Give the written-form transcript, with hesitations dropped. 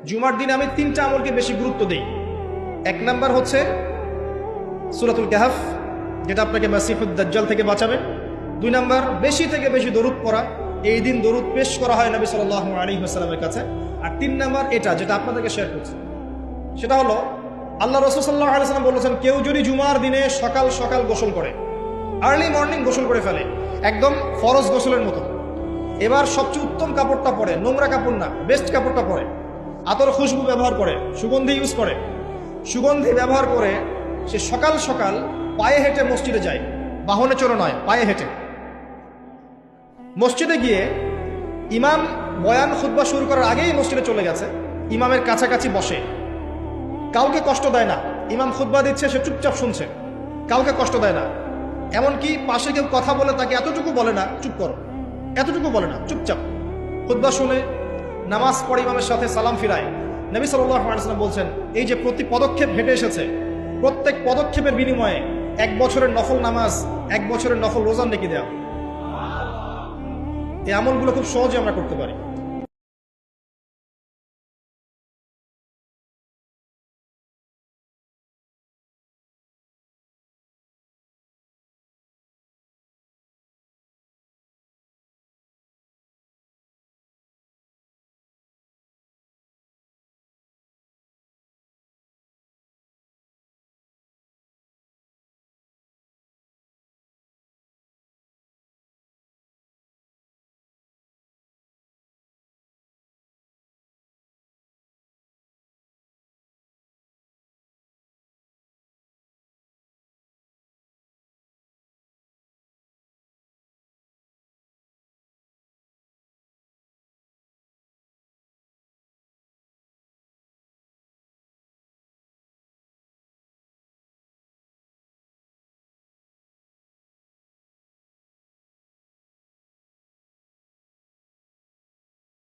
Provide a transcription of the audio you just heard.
জুমার দিনে আমি 3টা আমলকে বেশি গুরুত্ব দিই। 1 নাম্বার হচ্ছে সূরাতুল কাহফ, যেটা আপনাকে মাসিহুদ দাজ্জাল থেকে বাঁচাবে। 2 নাম্বার বেশি থেকে বেশি দরুদ পড়া, এই দিন দরুদ পেশ করা হয় নবী সাল্লাল্লাহু আলাইহি ওয়াসাল্লামের কাছে। আর 3 নাম্বার এটা যেটা আপনাদেরকে শেয়ার করছি, সেটা হলো আল্লাহ রাসূল সাল্লাল্লাহু আলাইহি ওয়াসাল্লাম বলেছেন, কেউ যদি জুমার দিনে সকাল সকাল গোসল করে, আর্লি মর্নিং গোসল করে ফেলে, একদম ফরজ গোসলের মতো, এবার সবচেয়ে উত্তম কাপড়টা পরে, নোংরা কাপড় না, বেস্ট কাপড়টা পরে, আতর খুশবু ব্যবহার করে, সুগন্ধি ইউজ করে, সুগন্ধি ব্যবহার করে সে সকাল সকাল পায়ে হেঁটে মসজিদে যায়, বাহনে চড়ে নয়, পায়ে হেঁটে মসজিদে গিয়ে ইমাম বয়ান খুতবা শুরু করার আগেই মসজিদে চলে গেছে, ইমামের কাছাকাছি বসে, কাউকে কষ্ট দেয় না। ইমাম খুতবা দিচ্ছে, সে চুপচাপ শুনছে, কাউকে কষ্ট দেয় না। এমনকি পাশে কেউ কথা বলে তাকে এতটুকু বলে না চুপ করো, এতটুকু বলে না, চুপচাপ খুতবা শুনে নামাজ পড়ে ইমামের সাথে সালাম ফিরায়। নবী সাল্লাল্লাহু আলাইহি ওয়াসাল্লাম বলছেন, এই যে প্রতি পদক্ষেপ হেঁটে এসেছে, প্রত্যেক পদক্ষেপের বিনিময়ে 1 বছরের নফল নামাজ, 1 বছরের নফল রোজা নেকি দেয়া। এই আমলগুলো খুব সহজে আমরা করতে পারি।